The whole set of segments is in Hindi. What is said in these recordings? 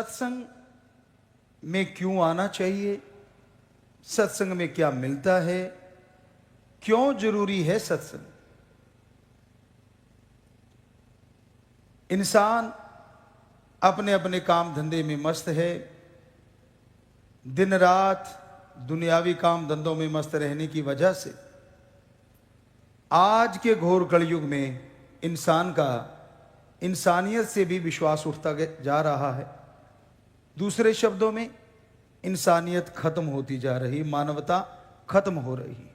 सत्संग में क्यों आना चाहिए, सत्संग में क्या मिलता है, क्यों जरूरी है सत्संग। इंसान अपने अपने काम धंधे में मस्त है, दिन रात दुनियावी काम धंधों में मस्त रहने की वजह से आज के घोर कलयुग में इंसान का इंसानियत से भी विश्वास उठता जा रहा है। दूसरे शब्दों में इंसानियत खत्म होती जा रही, मानवता खत्म हो रही।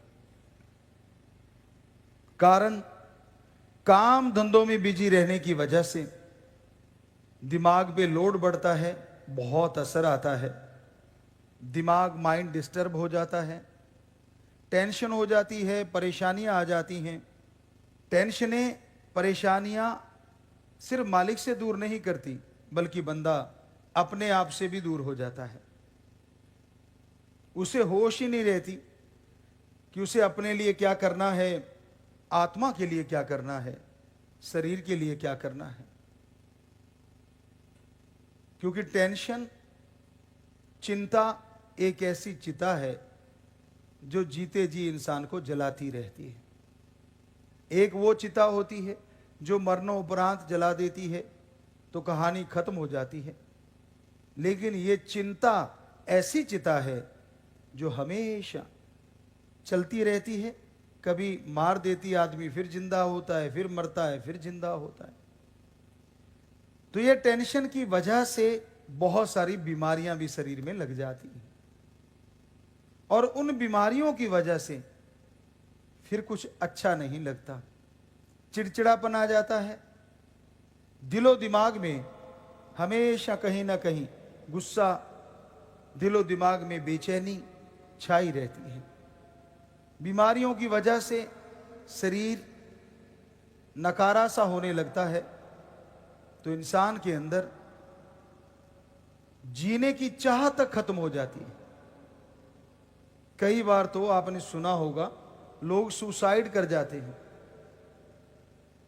कारण काम धंधों में बिजी रहने की वजह से दिमाग पे लोड बढ़ता है, बहुत असर आता है, दिमाग माइंड डिस्टर्ब हो जाता है, टेंशन हो जाती है, परेशानियां आ जाती हैं। टेंशनें परेशानियां सिर्फ मालिक से दूर नहीं करती, बल्कि बंदा अपने आप से भी दूर हो जाता है। उसे होश ही नहीं रहती कि उसे अपने लिए क्या करना है, आत्मा के लिए क्या करना है, शरीर के लिए क्या करना है। क्योंकि टेंशन, चिंता एक ऐसी चिता है जो जीते जी इंसान को जलाती रहती है। एक वो चिता होती है जो मरणोपरांत जला देती है तो कहानी खत्म हो जाती है, लेकिन ये चिंता ऐसी चिता है जो हमेशा चलती रहती है। कभी मार देती आदमी, फिर जिंदा होता है, फिर मरता है, फिर जिंदा होता है। तो ये टेंशन की वजह से बहुत सारी बीमारियां भी शरीर में लग जाती हैं, और उन बीमारियों की वजह से फिर कुछ अच्छा नहीं लगता, चिड़चिड़ापन आ जाता है, दिलो दिमाग में हमेशा कहीं ना कहीं गुस्सा, दिलो दिमाग में बेचैनी छाई रहती है। बीमारियों की वजह से शरीर नकारा सा होने लगता है, तो इंसान के अंदर जीने की चाह तक खत्म हो जाती है। कई बार तो आपने सुना होगा लोग सुसाइड कर जाते हैं,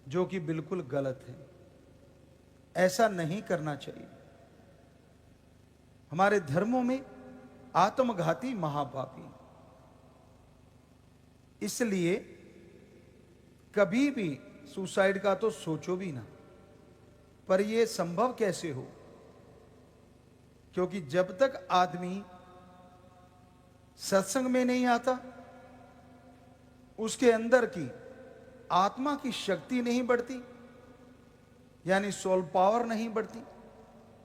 जो कि बिल्कुल गलत है। ऐसा नहीं करना चाहिए। हमारे धर्मों में आत्मघाती महापापी, इसलिए कभी भी सुसाइड का तो सोचो भी ना। पर यह संभव कैसे हो? क्योंकि जब तक आदमी सत्संग में नहीं आता, उसके अंदर की आत्मा की शक्ति नहीं बढ़ती, यानी सोल पावर नहीं बढ़ती।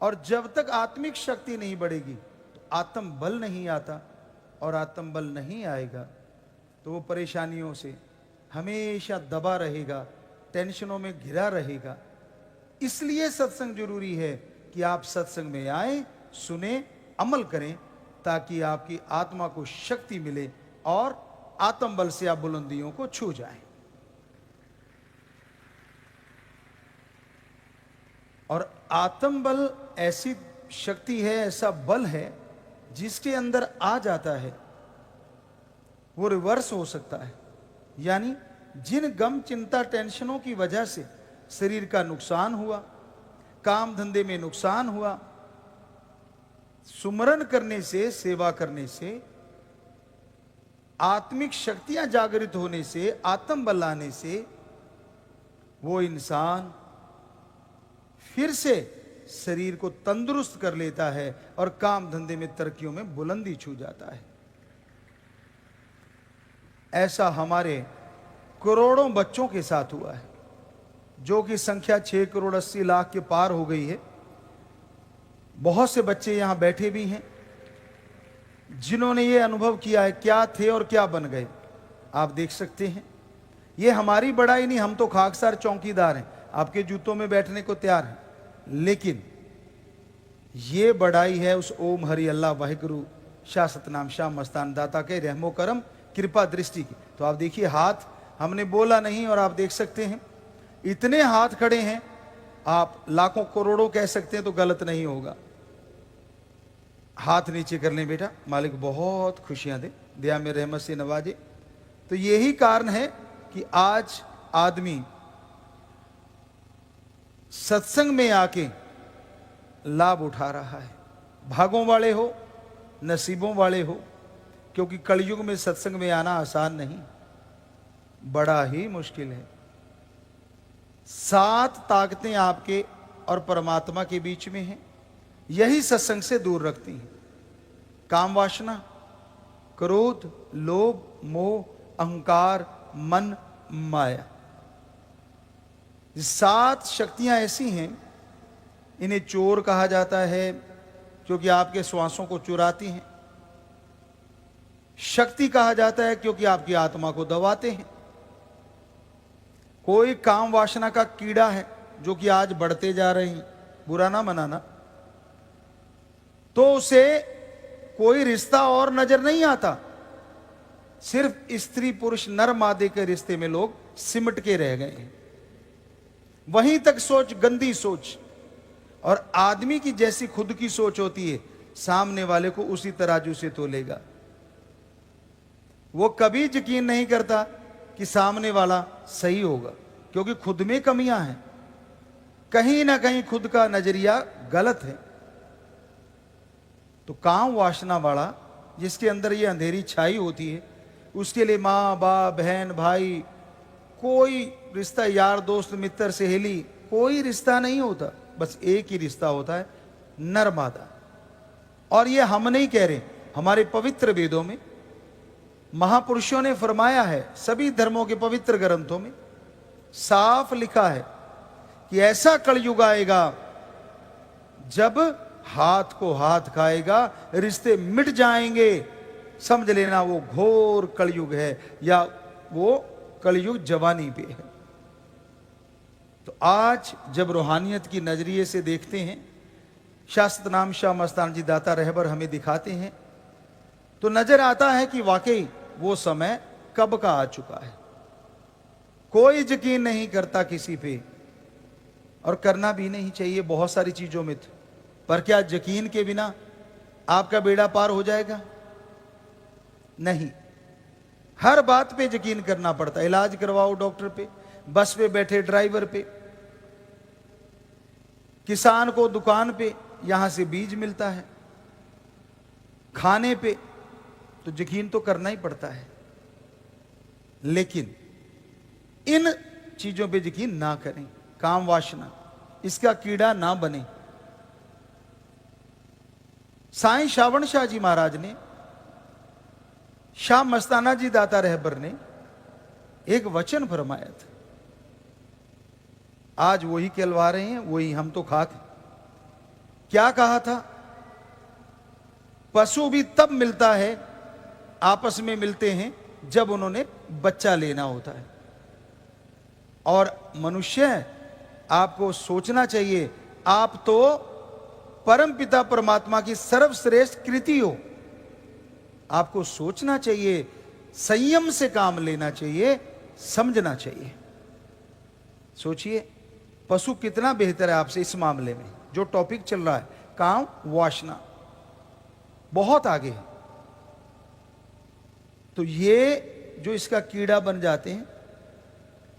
और जब तक आत्मिक शक्ति नहीं बढ़ेगी तो आत्म बल नहीं आता, और आत्म बल नहीं आएगा तो वो परेशानियों से हमेशा दबा रहेगा, टेंशनों में घिरा रहेगा। इसलिए सत्संग जरूरी है कि आप सत्संग में आए, सुने, अमल करें, ताकि आपकी आत्मा को शक्ति मिले और आत्म बल से आप बुलंदियों को छू जाएं। और आत्म बल ऐसी शक्ति है, ऐसा बल है, जिसके अंदर आ जाता है वो रिवर्स हो सकता है। यानी जिन गम, चिंता, टेंशनों की वजह से शरीर का नुकसान हुआ, काम धंधे में नुकसान हुआ, सुमरन करने से, सेवा करने से, आत्मिक शक्तियां जागृत होने से, आत्म बल आने से वो इंसान फिर से शरीर को तंदुरुस्त कर लेता है और काम धंधे में, तरक्कियों में बुलंदी छू जाता है। ऐसा हमारे करोड़ों बच्चों के साथ हुआ है, जो कि संख्या 6,80,00,000 के पार हो गई है। बहुत से बच्चे यहां बैठे भी हैं जिन्होंने ये अनुभव किया है, क्या थे और क्या बन गए। आप देख सकते हैं, ये हमारी बड़ाई नहीं, हम तो खाकसार चौकीदार हैं, आपके जूतों में बैठने को तैयार हैं, लेकिन ये बड़ाई है उस ओम हरि अल्लाह वाहिगुरु शाह सतनाम शाह मस्तान दाता के रहमो करम कृपा दृष्टि की। तो आप देखिए, हाथ हमने बोला नहीं और आप देख सकते हैं इतने हाथ खड़े हैं। आप लाखों करोड़ों कह सकते हैं तो गलत नहीं होगा। हाथ नीचे कर लें बेटा, मालिक बहुत खुशियां दे, दया में रहमत से नवाजे। तो यही कारण है कि आज आदमी सत्संग में आके लाभ उठा रहा है। भागों वाले हो, नसीबों वाले हो, क्योंकि कलयुग में सत्संग में आना आसान नहीं, बड़ा ही मुश्किल है। 7 ताकतें आपके और परमात्मा के बीच में हैं, यही सत्संग से दूर रखती हैं। काम वासना, क्रोध, लोभ, मोह, अहंकार, मन, माया। 7 शक्तियां ऐसी हैं, इन्हें चोर कहा जाता है क्योंकि आपके श्वासों को चुराती हैं। शक्ति कहा जाता है क्योंकि आपकी आत्मा को दबाते हैं। कोई काम वासना का कीड़ा है जो कि आज बढ़ते जा रहे हैं, बुरा ना मनाना, तो उसे कोई रिश्ता और नजर नहीं आता। सिर्फ स्त्री पुरुष नर मादे के रिश्ते में लोग सिमट के रह गए हैं। वहीं तक सोच, गंदी सोच, और आदमी की जैसी खुद की सोच होती है, सामने वाले को उसी तराजू से तोलेगा। वो कभी यकीन नहीं करता कि सामने वाला सही होगा, क्योंकि खुद में कमियां हैं, कहीं ना कहीं खुद का नजरिया गलत है। तो काम वासना वाला, जिसके अंदर ये अंधेरी छाई होती है, उसके लिए माँ बाप, बहन भाई, कोई रिश्ता, यार दोस्त मित्र सहेली, कोई रिश्ता नहीं होता। बस एक ही रिश्ता होता है, नर मादा। और ये हम नहीं कह रहे, हमारे पवित्र वेदों में महापुरुषों ने फरमाया है, सभी धर्मों के पवित्र ग्रंथों में साफ लिखा है कि ऐसा कलयुग आएगा जब हाथ को हाथ खाएगा, रिश्ते मिट जाएंगे। समझ लेना वो घोर कलयुग है, या वो कलयुग जवानी पे है। तो आज जब रूहानियत की नजरिए से देखते हैं, शास्त्र नाम शाह मस्तान जी दाता रहबर हमें दिखाते हैं, तो नजर आता है कि वाकई वो समय कब का आ चुका है। कोई यकीन नहीं करता किसी पे, और करना भी नहीं चाहिए बहुत सारी चीजों में तो। पर क्या यकीन के बिना आपका बेड़ा पार हो जाएगा? नहीं, हर बात पे यकीन करना पड़ता है। इलाज करवाओ डॉक्टर पे, बस पे बैठे ड्राइवर पे, किसान को दुकान पे यहां से बीज मिलता है, खाने पे, तो यकीन तो करना ही पड़ता है। लेकिन इन चीजों पे यकीन ना करें। काम वासना, इसका कीड़ा ना बने। साईं श्रावण शाह जी महाराज ने, शाह मस्ताना जी दाता रहबर ने एक वचन फरमाया था, आज वही कहलवा रहे हैं, वही हम तो खाते। क्या कहा था? पशु भी तब मिलता है, आपस में मिलते हैं जब उन्होंने बच्चा लेना होता है। और मनुष्य, आपको सोचना चाहिए, आप तो परम पिता परमात्मा की सर्वश्रेष्ठ कृति हो। आपको सोचना चाहिए, संयम से काम लेना चाहिए, समझना चाहिए। सोचिए, पशु कितना बेहतर है आपसे इस मामले में। जो टॉपिक चल रहा है काम वासना, बहुत आगे है। तो ये जो इसका कीड़ा बन जाते हैं,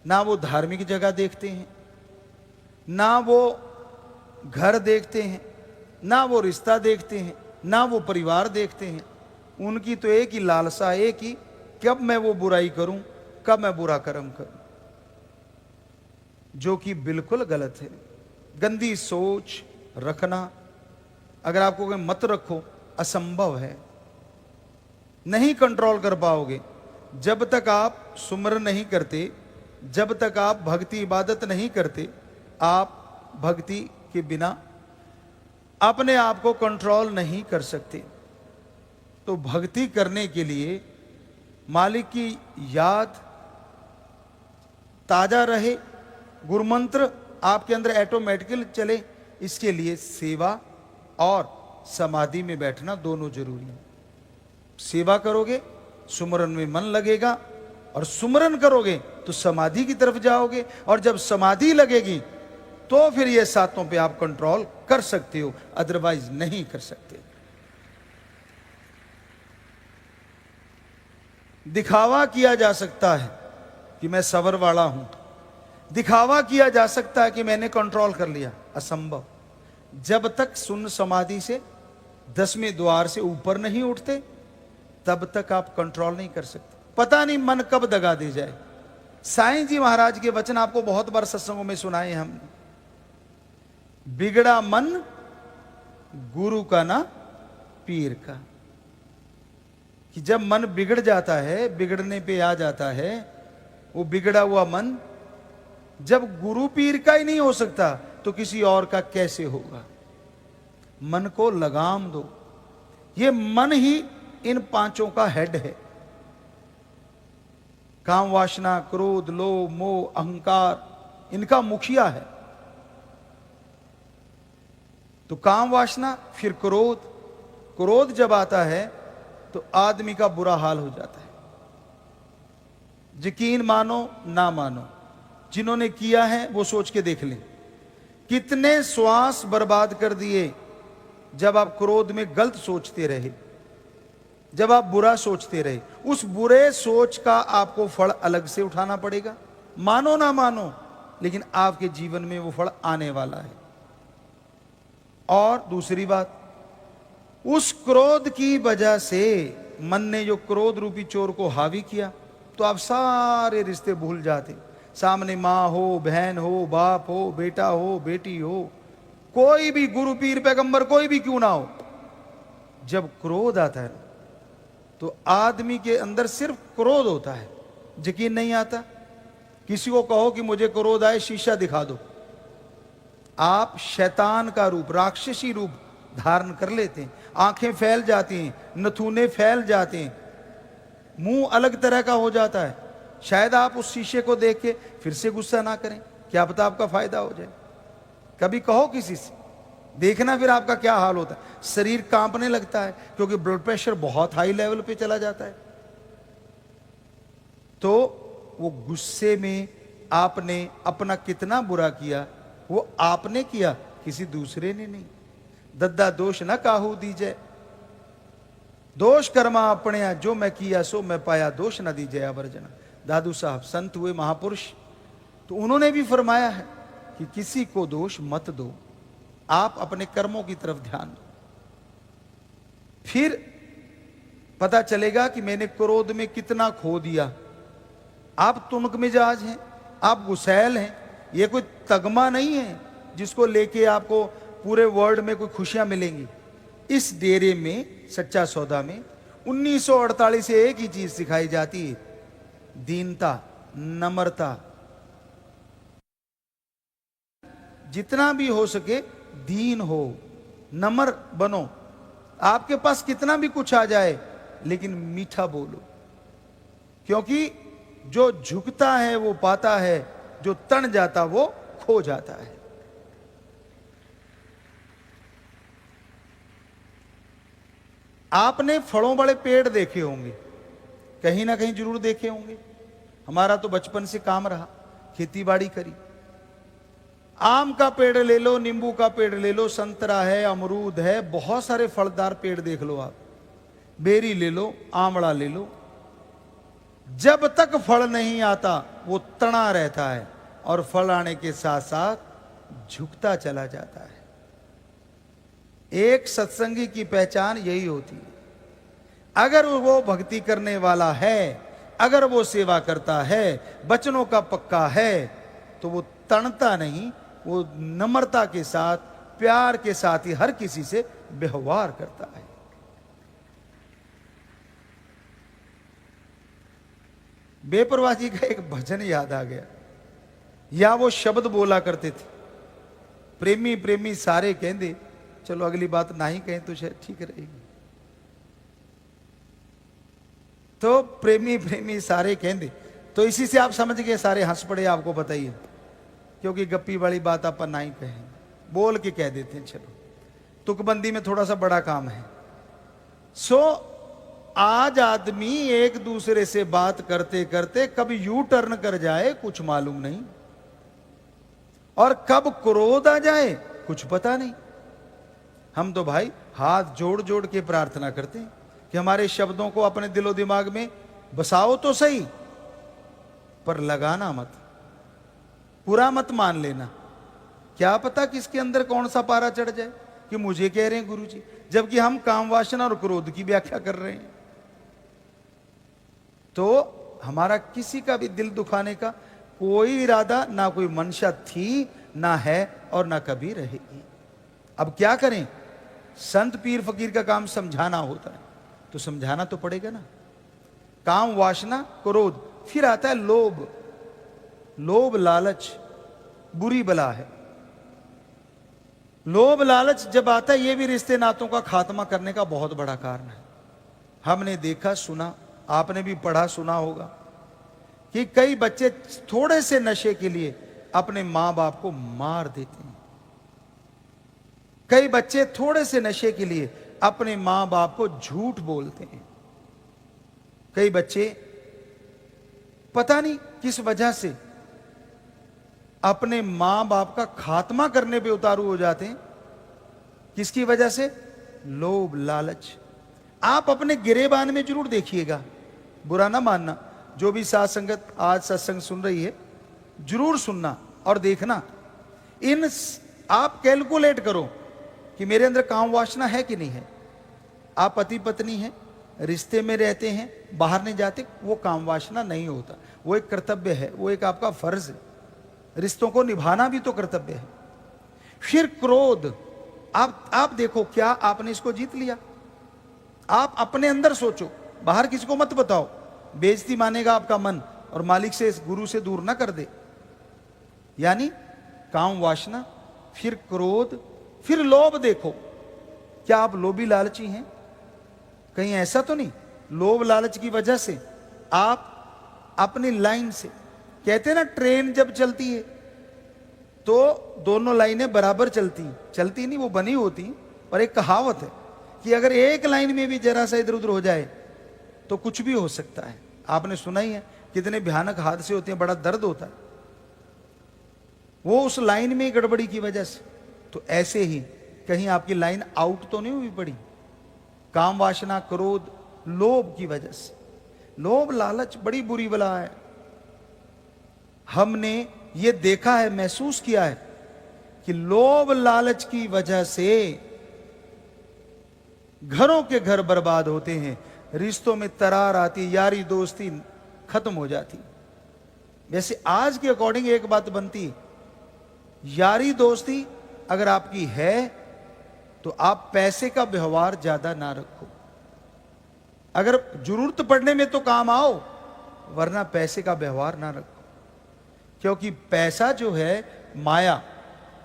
ना वो धार्मिक जगह देखते हैं, ना वो घर देखते हैं, ना वो रिश्ता देखते हैं, ना वो परिवार देखते हैं। उनकी तो एक ही लालसा, एक ही, कब मैं वो बुराई करूं, कब मैं बुरा कर्म करूं, जो कि बिल्कुल गलत है। गंदी सोच रखना, अगर आपको कोई मत रखो, असंभव है, नहीं कंट्रोल कर पाओगे। जब तक आप सुमरन नहीं करते, जब तक आप भक्ति इबादत नहीं करते, आप भक्ति के बिना अपने आप को कंट्रोल नहीं कर सकते। तो भक्ति करने के लिए मालिक की याद ताजा रहे, गुरुमंत्र आपके अंदर ऑटोमेटिकली चले, इसके लिए सेवा और समाधि में बैठना दोनों जरूरी है। सेवा करोगे, सुमरन में मन लगेगा, और सुमरन करोगे तो समाधि की तरफ जाओगे, और जब समाधि लगेगी तो फिर ये सातों पे आप कंट्रोल कर सकते हो, अदरवाइज नहीं कर सकते। दिखावा किया जा सकता है कि मैं सबर वाला हूं, दिखावा किया जा सकता है कि मैंने कंट्रोल कर लिया, असंभव। जब तक शून्य समाधि से 10वें द्वार से ऊपर नहीं उठते तब तक आप कंट्रोल नहीं कर सकते। पता नहीं मन कब दगा दे जाए। साईं जी महाराज के वचन आपको बहुत बार सत्संगों में सुनाए हमने। बिगड़ा मन गुरु का ना पीर का। कि जब मन बिगड़ जाता है, बिगड़ने पे आ जाता है, वो बिगड़ा हुआ मन जब गुरु पीर का ही नहीं हो सकता तो किसी और का कैसे होगा। मन को लगाम दो। ये मन ही इन पांचों का हेड है। काम वासना, क्रोध, लोभ, मोह, अहंकार इनका मुखिया है। तो काम वासना, फिर क्रोध। क्रोध जब आता है तो आदमी का बुरा हाल हो जाता है। यकीन मानो ना मानो, जिन्होंने किया है वो सोच के देख लें। कितने श्वास बर्बाद कर दिए जब आप क्रोध में गलत सोचते रहे, जब आप बुरा सोचते रहे। उस बुरे सोच का आपको फल अलग से उठाना पड़ेगा, मानो ना मानो, लेकिन आपके जीवन में वो फल आने वाला है। और दूसरी बात, उस क्रोध की वजह से मन ने जो क्रोध रूपी चोर को हावी किया तो आप सारे रिश्ते भूल जाते। सामने मां हो, बहन हो, बाप हो, बेटा हो, बेटी हो, कोई भी, गुरु पीर पैगंबर कोई भी क्यों ना हो, जब क्रोध आता है तो आदमी के अंदर सिर्फ क्रोध होता है। यकीन नहीं आता? किसी को कहो कि मुझे क्रोध आए, शीशा दिखा दो, आप शैतान का रूप, राक्षसी रूप धारण कर लेते हैं। आंखें फैल जाती हैं, नथुने फैल जाते हैं, मुंह अलग तरह का हो जाता है। शायद आप उस शीशे को देख के फिर से गुस्सा ना करें, क्या पता आपका फायदा हो जाए। कभी कहो किसी से, देखना फिर आपका क्या हाल होता है। शरीर कांपने लगता है क्योंकि ब्लड प्रेशर बहुत हाई लेवल पे चला जाता है। तो वो गुस्से में आपने अपना कितना बुरा किया, वो आपने किया, किसी दूसरे ने नहीं। दद्दा दोष न काहू दीजिए, दोष कर्मा अपने, जो मैं किया सो मैं पाया, दोष न दीजिए अवर्जना। दादू साहब संत हुए, महापुरुष, तो उन्होंने भी फरमाया है कि किसी को दोष मत दो, आप अपने कर्मों की तरफ ध्यान दो। फिर पता चलेगा कि मैंने क्रोध में कितना खो दिया। आप तुनक मिजाज हैं, आप गुस्सैल हैं। ये कोई तगमा नहीं है जिसको लेके आपको पूरे वर्ल्ड में कोई खुशियां मिलेंगी। इस डेरे में, सच्चा सौदा में 1948 से एक ही चीज सिखाई जाती है, दीनता, नम्रता। जितना भी हो सके दीन हो, नम्र बनो। आपके पास कितना भी कुछ आ जाए लेकिन मीठा बोलो, क्योंकि जो झुकता है वो पाता है, जो तन जाता वो खो जाता है। आपने फलों वाले पेड़ देखे होंगे, कहीं ना कहीं जरूर देखे होंगे। हमारा तो बचपन से काम रहा, खेती बाड़ी करी। आम का पेड़ ले लो, नींबू का पेड़ ले लो, संतरा है, अमरूद है, बहुत सारे फलदार पेड़ देख लो आप। बेरी ले लो, आंवला ले लो। जब तक फल नहीं आता वो तना रहता है और फल आने के साथ साथ झुकता चला जाता है। एक सत्संगी की पहचान यही होती है। अगर वो भक्ति करने वाला है, अगर वो सेवा करता है, वचनों का पक्का है, तो वो तणता नहीं, वो नम्रता के साथ, प्यार के साथ ही हर किसी से व्यवहार करता है। बेपरवाह जी का एक भजन याद आ गया, या वो शब्द बोला करते थे, प्रेमी प्रेमी सारे कहंदे। चलो अगली बात ना ही कहें तो शायद ठीक रहेगी। तो प्रेमी प्रेमी सारे कहंदे, तो इसी से आप समझ गए, सारे हंस पड़े, आपको बताइए, क्योंकि गप्पी वाली बात आप ना ही कहें, बोल के कह देते हैं। चलो तुकबंदी में थोड़ा सा बड़ा काम है। आज आदमी एक दूसरे से बात करते करते कब यू टर्न कर जाए कुछ मालूम नहीं, और कब क्रोध आ जाए कुछ पता नहीं। हम तो भाई हाथ जोड़ जोड़ के प्रार्थना करते हैं कि हमारे शब्दों को अपने दिलो दिमाग में बसाओ तो सही, पर लगाना मत, पूरा मत मान लेना क्या पता किसके अंदर कौन सा पारा चढ़ जाए कि मुझे कह रहे हैं गुरु जी, जबकि हम काम वासना और क्रोध की व्याख्या कर रहे हैं। तो हमारा किसी का भी दिल दुखाने का कोई इरादा, ना कोई मंशा थी, ना है और ना कभी रहेगी। अब क्या करें? संत पीर फकीर का काम समझाना होता है, तो समझाना तो पड़ेगा ना। काम वासना क्रोध, फिर आता है लोभ। लोभ लालच बुरी बला है। लोभ लालच जब आता है, ये भी रिश्ते नातों का खात्मा करने का बहुत बड़ा कारण है। हमने देखा सुना, आपने भी पढ़ा सुना होगा कि कई बच्चे थोड़े से नशे के लिए अपने मां बाप को मार देते हैं। कई बच्चे थोड़े से नशे के लिए अपने मां बाप को झूठ बोलते हैं। कई बच्चे पता नहीं किस वजह से अपने मां बाप का खात्मा करने पे उतारू हो जाते हैं। किसकी वजह से? लोभ लालच। आप अपने गिरेबान में जरूर देखिएगा, बुरा ना मानना। जो भी साथ संगत आज सत्संग सुन रही है, जरूर सुनना और देखना। आप कैलकुलेट करो कि मेरे अंदर काम वासना है कि नहीं है। आप पति पत्नी हैं, रिश्ते में रहते हैं, बाहर नहीं जाते, वो काम वासना नहीं होता। वो एक कर्तव्य है, वो एक आपका फर्ज है। रिश्तों को निभाना भी तो कर्तव्य है। फिर क्रोध। आप देखो, क्या आपने इसको जीत लिया? आप अपने अंदर सोचो, बाहर किसी को मत बताओ, बेइज्जती मानेगा आपका मन और मालिक से, गुरु से दूर ना कर दे। यानी काम वासना, फिर क्रोध, फिर लोभ। देखो, क्या आप लोभी लालची हैं? कहीं ऐसा तो नहीं लोभ लालच की वजह से आप अपनी लाइन से, कहते हैं ना ट्रेन जब चलती है तो दोनों लाइनें बराबर चलती नहीं, वो बनी होती। पर एक कहावत है कि अगर एक लाइन में भी जरा सा इधर उधर हो जाए तो कुछ भी हो सकता है। आपने सुना ही है कितने भयानक हादसे होते हैं, बड़ा दर्द होता है, वो उस लाइन में गड़बड़ी की वजह से। तो ऐसे ही कहीं आपकी लाइन आउट तो नहीं हुई पड़ी, काम वासना क्रोध लोभ की वजह से। लोभ लालच बड़ी बुरी बला है। हमने ये देखा है, महसूस किया है कि लोभ लालच की वजह से घरों के घर बर्बाद होते हैं, रिश्तों में तरार आती, यारी दोस्ती खत्म हो जाती। वैसे आज के अकॉर्डिंग एक बात बनती, यारी दोस्ती अगर आपकी है तो आप पैसे का व्यवहार ज्यादा ना रखो। अगर जरूरत पड़ने में तो काम आओ, वरना पैसे का व्यवहार ना रखो। क्योंकि पैसा जो है माया,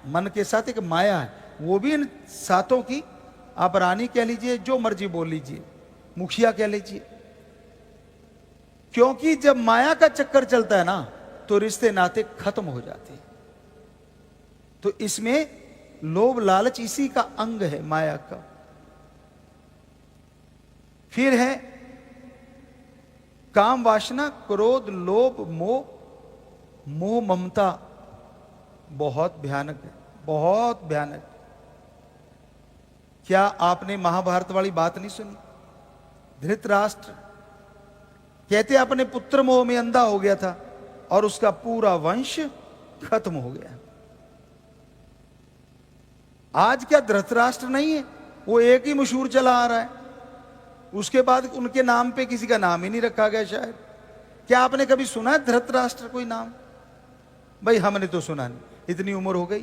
मन के साथ एक माया है। वो भी इन सातों की, आप रानी कह लीजिए, जो मर्जी बोल लीजिए, मुखिया कह लीजिए। क्योंकि जब माया का चक्कर चलता है ना, तो रिश्ते नाते खत्म हो जाते हैं। तो इसमें लोभ लालच इसी का अंग है, माया का। फिर है काम वासना क्रोध लोभ मोह। मोह ममता बहुत भयानक है, बहुत भयानक। क्या आपने महाभारत वाली बात नहीं सुनी? धृतराष्ट्र कहते अपने पुत्र मोह में अंधा हो गया था और उसका पूरा वंश खत्म हो गया। आज क्या धृतराष्ट्र नहीं है? वो एक ही मशहूर चला आ रहा है। उसके बाद उनके नाम पे किसी का नाम ही नहीं रखा गया शायद। क्या आपने कभी सुना है धृतराष्ट्र कोई नाम? भाई हमने तो सुना नहीं, इतनी उम्र हो गई।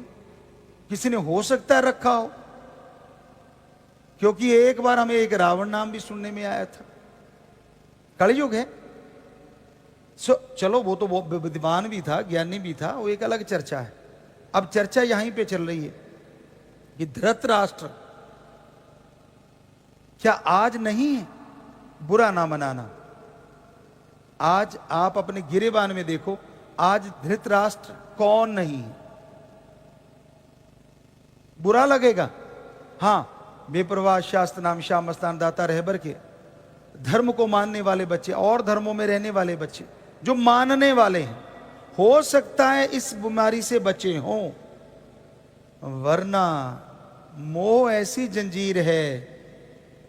किसी ने हो सकता है रखा हो, क्योंकि एक बार हमें एक रावण नाम भी सुनने में आया था। कलयुग है। चलो वो तो वो विद्वान भी था, ज्ञानी भी था, वो एक अलग चर्चा है। अब चर्चा यहीं पे चल रही है कि धृतराष्ट्र क्या आज नहीं है? बुरा ना मनाना। आज आप अपने गिरेबान में देखो, आज धृतराष्ट्र कौन नहीं है। बुरा लगेगा, हां, बेपरवाह शास्त्र नाम श्याम मस्तान दाता रहबर के धर्म को मानने वाले बच्चे और धर्मों में रहने वाले बच्चे जो मानने वाले हैं, हो सकता है इस बीमारी से बचे हों, वरना मोह ऐसी जंजीर है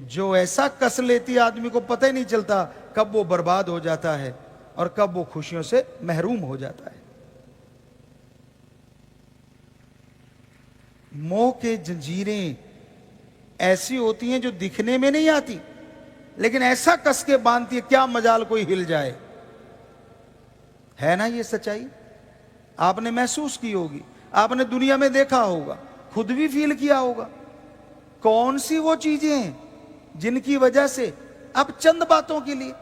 जो ऐसा कस लेती आदमी को पता ही नहीं चलता कब वो बर्बाद हो जाता है और कब वो खुशियों से महरूम हो जाता है। मोह के जंजीरें ऐसी होती हैं जो दिखने में नहीं आती, लेकिन ऐसा कस के बांधती है, क्या मजाल कोई हिल जाए। है ना ये सच्चाई? आपने महसूस की होगी, आपने दुनिया में देखा होगा, खुद भी फील किया होगा। कौन सी वो चीजें हैं जिनकी वजह से अब चंद बातों के लिए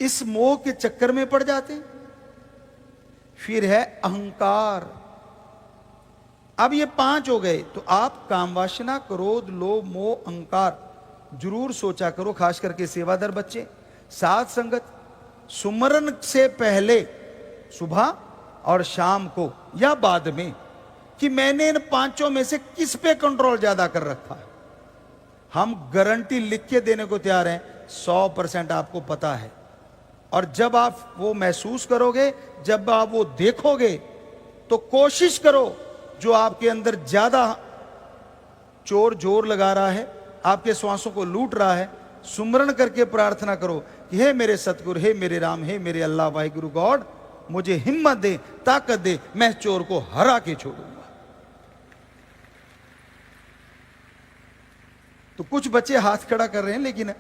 इस मोह के चक्कर में पड़ जाते हैं? फिर है अहंकार। अब ये 5 हो गए, तो आप काम वासना, क्रोध, लोभ, मोह, अहंकार जरूर सोचा करो, खास करके सेवादार बच्चे। साथ संगत, सुमरन से पहले सुबह और शाम को या बाद में, कि मैंने इन 5 में से किस पे कंट्रोल ज्यादा कर रखा है। हम गारंटी लिख के देने को तैयार हैं, 100% आपको पता है। और जब आप वो महसूस करोगे, जब आप वो देखोगे, तो कोशिश करो जो आपके अंदर ज्यादा चोर जोर लगा रहा है, आपके श्वासों को लूट रहा है, सुमरण करके प्रार्थना करो कि हे मेरे सतगुरु, हे मेरे राम, हे मेरे अल्लाह वाहिगुरु गॉड, मुझे हिम्मत दे, ताकत दे, मैं चोर को हरा के छोड़ूंगा। तो कुछ बच्चे हाथ खड़ा कर रहे हैं, लेकिन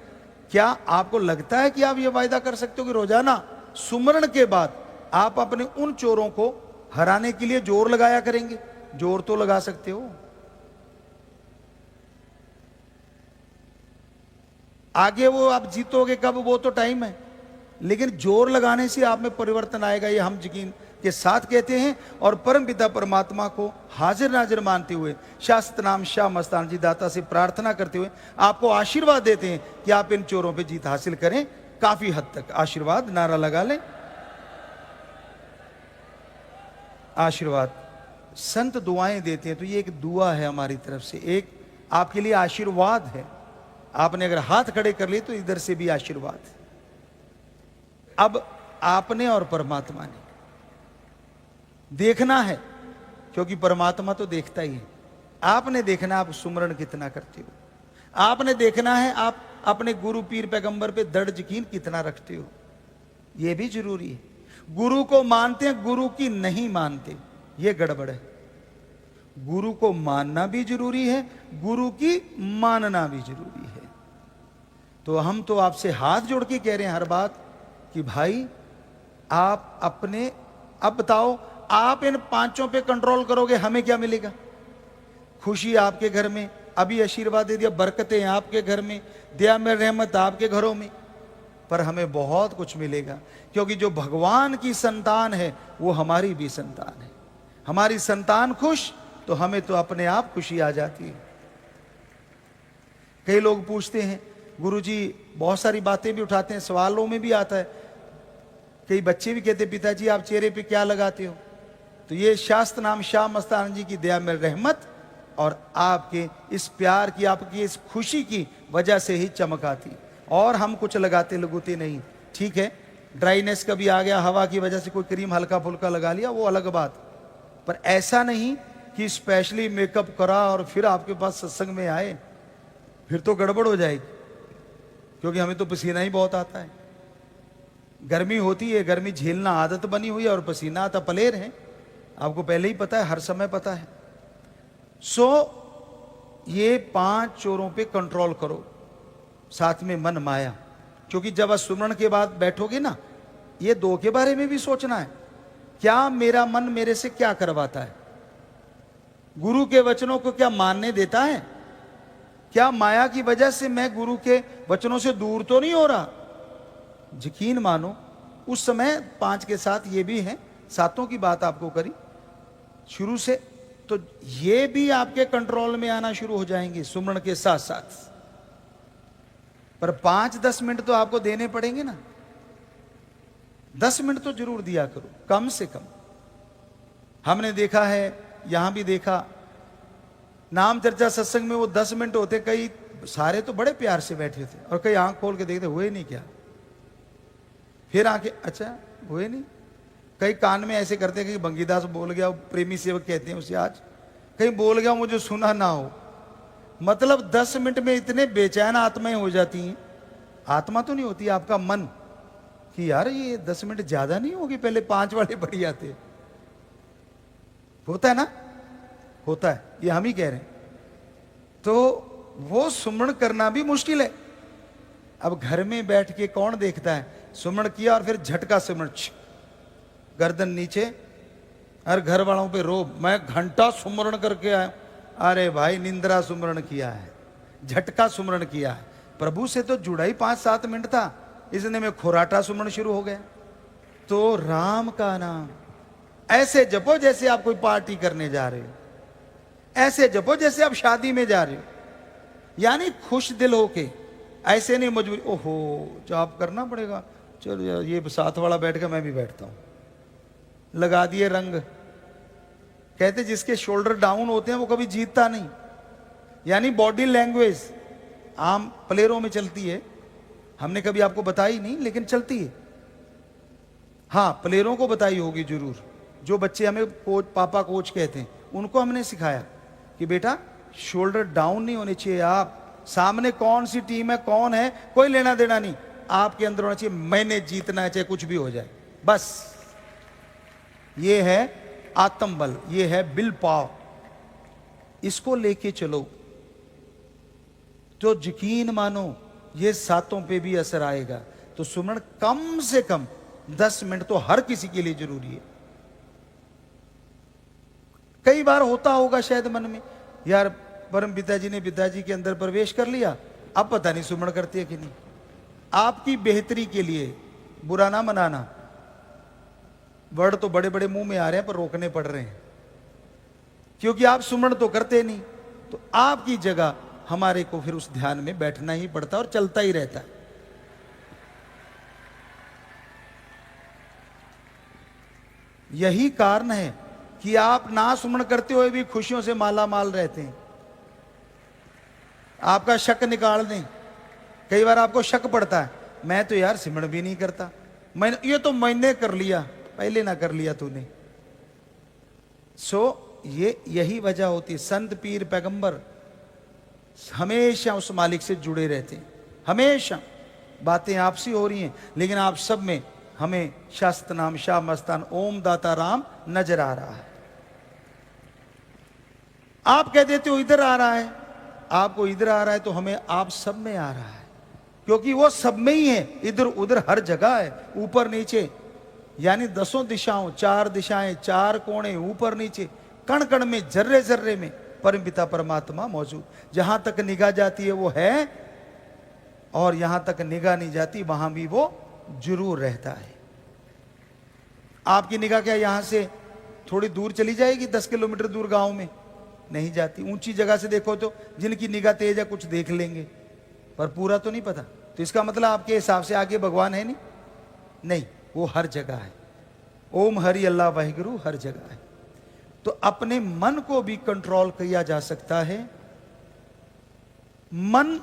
क्या आपको लगता है कि आप यह वायदा कर सकते हो कि रोजाना सुमरण के बाद आप अपने उन चोरों को हराने के लिए जोर लगाया करेंगे? जोर तो लगा सकते हो, आगे वो आप जीतोगे कब वो तो टाइम है, लेकिन जोर लगाने से आप में परिवर्तन आएगा, ये हम यकीन के साथ कहते हैं। और परमपिता परमात्मा को हाजिर नाजिर मानते हुए, शास्त्र नाम शाह मस्तान जी दाता से प्रार्थना करते हुए आपको आशीर्वाद देते हैं कि आप इन चोरों पे जीत हासिल करें। काफी हद तक आशीर्वाद, नारा लगा लें। आशीर्वाद संत दुआएं देते हैं, तो ये एक दुआ है हमारी तरफ से, एक आपके लिए आशीर्वाद है। आपने अगर हाथ खड़े कर लिए तो इधर से भी आशीर्वाद। अब आपने और परमात्मा ने देखना है, क्योंकि परमात्मा तो देखता ही है। आपने देखना आप सुमरण कितना करते हो, आपने देखना है आप अपने गुरु पीर पैगंबर पे दृढ़ यकीन कितना रखते हो, यह भी जरूरी है। गुरु को मानते हैं, गुरु की नहीं मानते, यह गड़बड़ है। गुरु को मानना भी जरूरी है, गुरु की मानना भी जरूरी है। तो हम तो आपसे हाथ जोड़ के कह रहे हैं हर बात कि भाई आप अपने, अब बताओ, आप इन 5 पे कंट्रोल करोगे, हमें क्या मिलेगा? खुशी आपके घर में, अभी आशीर्वाद दे दिया, बरकतें आपके घर में, दया में रहमत आपके घरों में, पर हमें बहुत कुछ मिलेगा, क्योंकि जो भगवान की संतान है वो हमारी भी संतान है। हमारी संतान खुश तो हमें तो अपने आप खुशी आ जाती है। कई लोग पूछते हैं, गुरुजी बहुत सारी बातें भी उठाते हैं, सवालों में भी आता है, कई बच्चे भी कहते हैं पिताजी आप चेहरे पे क्या लगाते हो? तो ये शास्त्र नाम शाह मस्तान जी की दया में रहमत और आपके इस प्यार की, आपकी इस खुशी की वजह से ही चमक आती, और हम कुछ लगाते लगुते नहीं। ठीक है, ड्राइनेस कभी आ गया, हवा की वजह से कोई क्रीम हल्का फुल्का लगा लिया, वो अलग बात, पर ऐसा नहीं कि स्पेशली मेकअप करा और फिर आपके पास सत्संग में आए, फिर तो गड़बड़ हो जाएगी, क्योंकि हमें तो पसीना ही बहुत आता है। गर्मी होती है, गर्मी झेलना आदत बनी हुई है, और पसीना आता पलेर है, आपको पहले ही पता है, हर समय पता है। ये 5 चोरों पे कंट्रोल करो, साथ में मन माया, क्योंकि जब सुमरण के बाद बैठोगे ना, ये 2 के बारे में भी सोचना है, क्या मेरा मन मेरे से क्या करवाता है? गुरु के वचनों को क्या मानने देता है? क्या माया की वजह से मैं गुरु के वचनों से दूर तो नहीं हो रहा? यकीन मानो उस समय 5 के साथ ये भी है, 7 की बात आपको करी शुरू से, तो ये भी आपके कंट्रोल में आना शुरू हो जाएंगे सुमरण के साथ साथ। पर 5-10 मिनट तो आपको देने पड़ेंगे ना, 10 मिनट तो जरूर दिया करो कम से कम। हमने देखा है, यहां भी देखा, नाम चर्चा सत्संग में वो 10 मिनट होते, कई सारे तो बड़े प्यार से बैठे थे, और कई आंख खोल के देखते हुए नहीं क्या, फिर आके अच्छा हुए नहीं, कई कान में ऐसे करते कि बंगीदास बोल गया, प्रेमी सेवक कहते हैं उसे आज, कहीं बोल गया मुझे सुना ना हो। मतलब 10 मिनट में इतने बेचैन आत्माएं हो जाती हैं, आत्मा तो नहीं होती, आपका मन, कि यार ये 10 मिनट ज्यादा नहीं होगी, पहले 5 वाले बढ़िया थे, होता है ना। होता है, ये हम ही कह रहे हैं। तो वो सुमरण करना भी मुश्किल है। अब घर में बैठ के कौन देखता है, सुमरण किया और फिर झटका सुमरण, गर्दन नीचे, और घर वालों पे रोब, मैं घंटा सुमरण करके आया। अरे भाई, निंद्रा सुमरण किया है, झटका सुमरण किया है, प्रभु से तो जुड़ा ही 5-7 मिनट था, इसने में खुराटा सुमरण शुरू हो गया। तो राम का नाम ऐसे जपो जैसे आप कोई पार्टी करने जा रहे हो, ऐसे जपो जैसे आप शादी में जा रहे हो, यानी खुश दिल होके, ऐसे नहीं मजबूरी, ओहो जाप करना पड़ेगा, चलो यार ये साथ वाला बैठ के मैं भी बैठता हूं, लगा दिए रंग। कहते जिसके शोल्डर डाउन होते हैं वो कभी जीतता नहीं, यानी बॉडी लैंग्वेज आम प्लेयरों में चलती है, हमने कभी आपको बताई नहीं लेकिन चलती है। हाँ, प्लेयरों को बताई होगी जरूर, जो बच्चे हमें कोच, पापा कोच कहते हैं, उनको हमने सिखाया कि बेटा शोल्डर डाउन नहीं होने चाहिए, आप सामने कौन सी टीम है कौन है कोई लेना देना नहीं, आपके अंदर होना चाहिए मैंने जीतना है चाहे कुछ भी हो जाए, बस। ये है आत्मबल, ये है विल पावर, इसको लेके चलो तो यकीन मानो ये सातों पे भी असर आएगा। तो सुमरण कम से कम 10 मिनट तो हर किसी के लिए जरूरी है। कई बार होता होगा शायद मन में, यार परम पिताजी ने पिताजी के अंदर प्रवेश कर लिया, अब पता नहीं सुमरण करते हैं कि नहीं। आपकी बेहतरी के लिए, बुरा ना मनाना, वर्ड तो बड़े बड़े मुंह में आ रहे हैं पर रोकने पड़ रहे हैं, क्योंकि आप सुमरण तो करते नहीं, तो आपकी जगह हमारे को फिर उस ध्यान में बैठना ही पड़ता और चलता ही रहता है। यही कारण है कि आप ना सुमरण करते हुए भी खुशियों से माला माल रहते हैं। आपका शक निकाल दें, कई बार आपको शक पड़ता है, मैं तो यार सिमरण भी नहीं करता, ये तो मैंने कर लिया, पहले ना कर लिया तूने। ये यही वजह होती है, संत पीर पैगंबर हमेशा उस मालिक से जुड़े रहते हैं, हमेशा। बातें आपसी हो रही हैं लेकिन आप सब में हमें शास्त्र नाम शाह मस्तान ओम दाता राम नजर आ रहा है। आप कह देते हो इधर आ रहा है, आपको इधर आ रहा है, तो हमें आप सब में आ रहा है, क्योंकि वो सब में ही है, इधर उधर हर जगह है, ऊपर नीचे, यानी 10 दिशाओं, 4 दिशाएं, 4 कोणे, ऊपर नीचे, कण कण में, जर्रे जर्रे में परमपिता परमात्मा मौजूद। जहां तक निगाह जाती है वो है, और यहां तक निगाह नहीं जाती वहां भी वो जरूर रहता है। आपकी निगाह क्या यहां से थोड़ी दूर चली जाएगी, 10 किलोमीटर दूर गांव में? नहीं जाती। ऊंची जगह से देखो तो जिनकी निगाह तेज है कुछ देख लेंगे, पर पूरा तो नहीं पता। तो इसका मतलब आपके हिसाब से आगे भगवान है नहीं, वो हर जगह है। ओम हरि अल्लाह वाहिगुरु हर जगह है। तो अपने मन को भी कंट्रोल किया जा सकता है। मन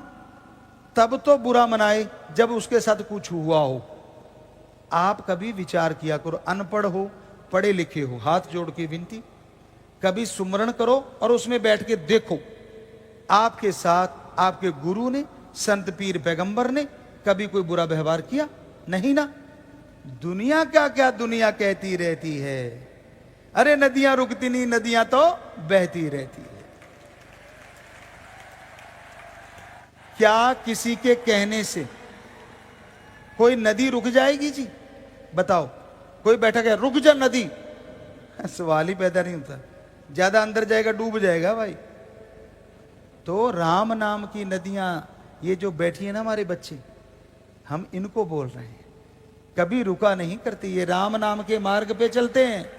तब तो बुरा मनाए जब उसके साथ कुछ हुआ हो। आप कभी विचार किया करो, अनपढ़ हो पढ़े लिखे हो, हाथ जोड़ के विनती, कभी सुमरण करो और उसमें बैठ के देखो आपके साथ आपके गुरु ने, संत पीर पैगंबर ने कभी कोई बुरा व्यवहार किया? नहीं ना। दुनिया क्या दुनिया कहती रहती है, अरे नदियां रुकती नहीं, नदियां तो बहती रहती है। क्या किसी के कहने से कोई नदी रुक जाएगी जी? बताओ, कोई बैठा गया रुक जा नदी, सवाल ही पैदा नहीं होता। ज्यादा अंदर जाएगा डूब जाएगा भाई। तो राम नाम की नदियां, ये जो बैठी है ना हमारे बच्चे, हम इनको बोल रहे हैं, कभी रुका नहीं करती, ये राम नाम के मार्ग पे चलते हैं।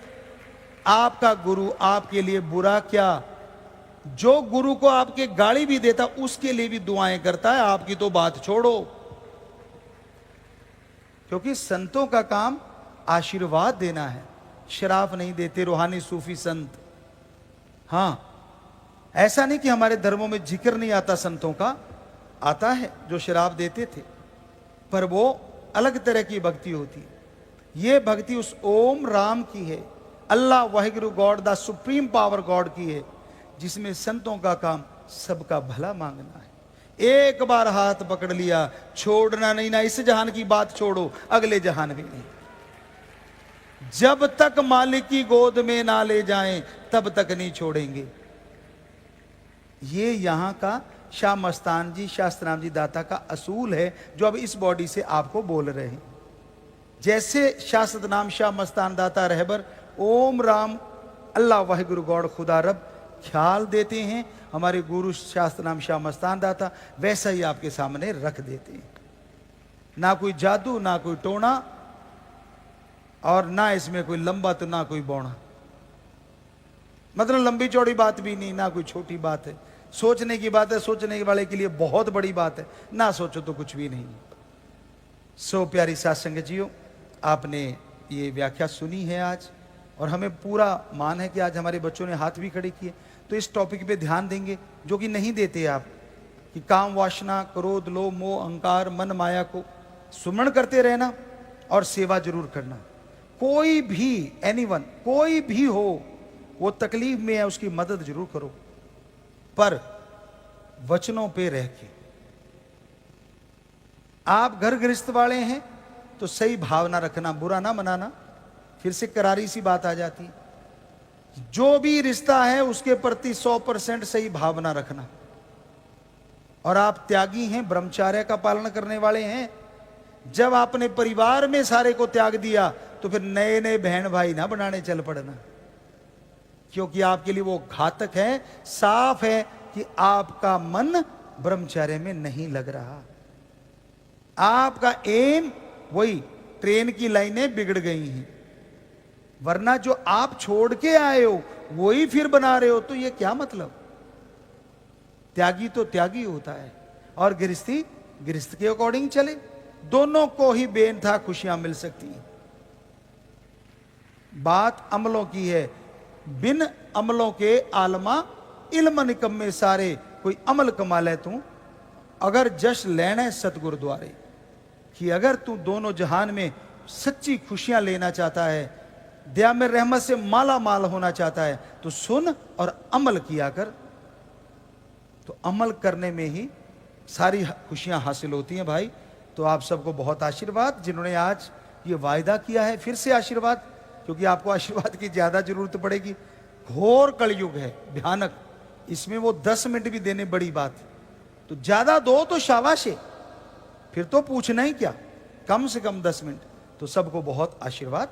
आपका गुरु आपके लिए बुरा क्या, जो गुरु को आपके गाली भी देता उसके लिए भी दुआएं करता है, आपकी तो बात छोड़ो। क्योंकि संतों का काम आशीर्वाद देना है, शराफ नहीं देते रूहानी सूफी संत। हां, ऐसा नहीं कि हमारे धर्मों में जिक्र नहीं आता संतों का, आता है जो शराब देते थे, पर वो अलग तरह की भक्ति होती है। ये भक्ति उस ओम राम की है, Allah Waheguru God the supreme power God की है, जिसमें संतों का काम सबका भला मांगना है। एक बार हाथ पकड़ लिया छोड़ना नहीं, ना इस जहान की बात छोड़ो अगले जहान भी नहीं। जब तक मालिक की गोद में ना ले जाएं तब तक नहीं छोड़ेंगे। ये यहाँ का शाह मस्तान जी, शास्त्राम जी दाता का असूल है, जो अब इस बॉडी से आपको बोल रहे हैं। जैसे शाह सतनाम शाह मस्तान दाता रहबर ओम राम अल्लाह वाहिगुरु गौड़ खुदा रब ख्याल देते हैं हमारे गुरु शास्त्र नाम शाह मस्तान दाता, वैसा ही आपके सामने रख देते हैं। ना कोई जादू, ना कोई टोना, और ना इसमें कोई लंबा तो ना कोई बौना। मतलब लंबी चौड़ी बात भी नहीं, ना कोई छोटी बात है। सोचने की बात है, सोचने वाले के लिए बहुत बड़ी बात है, ना सोचो तो कुछ भी नहीं। सो प्यारी साथ संगत जियो, आपने ये व्याख्या सुनी है आज, और हमें पूरा मान है कि आज हमारे बच्चों ने हाथ भी खड़े किए, तो इस टॉपिक पे ध्यान देंगे जो कि नहीं देते आप, कि काम वासना क्रोध लोभ मोह अहंकार मन माया को सुमरण करते रहना और सेवा जरूर करना। कोई भी एनीवन, कोई भी हो, वो तकलीफ में है, उसकी मदद जरूर करो, पर वचनों पे रह के। आप घर गृहस्थ वाले हैं तो सही भावना रखना, बुरा ना मनाना, फिर से करारी सी बात आ जाती है। जो भी रिश्ता है उसके प्रति 100% सही भावना रखना। और आप त्यागी हैं, ब्रह्मचर्य का पालन करने वाले हैं। जब आपने परिवार में सारे को त्याग दिया तो फिर नए नए बहन भाई ना बनाने चल पड़ना, क्योंकि आपके लिए वो घातक है। साफ है कि आपका मन ब्रह्मचर्य में नहीं लग रहा। आपका एम वही ट्रेन की लाइनें बिगड़ गई हैं, वरना जो आप छोड़ के आए हो वही फिर बना रहे हो, तो ये क्या मतलब। त्यागी तो त्यागी होता है, और गृहस्थी गृहस्थ के अकॉर्डिंग चले। दोनों को ही बेनथा खुशियां मिल सकती हैं। बात अमलों की है, बिन अमलों के आलमा इल्म निकम्मे सारे। कोई अमल कमा ले तू, अगर जश लेने सतगुरु द्वारे, कि अगर तू दोनों जहान में सच्ची खुशियां लेना चाहता है, दया में रहमत से माला माल होना चाहता है, तो सुन और अमल किया कर। तो अमल करने में ही सारी खुशियां हासिल होती हैं भाई। तो आप सबको बहुत आशीर्वाद, जिन्होंने आज ये वायदा किया है, फिर से आशीर्वाद, क्योंकि आपको आशीर्वाद की ज्यादा जरूरत पड़ेगी। घोर कलयुग है, भयानक, इसमें वो 10 मिनट भी देने बड़ी बात। तो ज्यादा दो तो शाबाश है, फिर तो पूछना ही क्या, कम से कम 10 मिनट। तो सबको बहुत आशीर्वाद।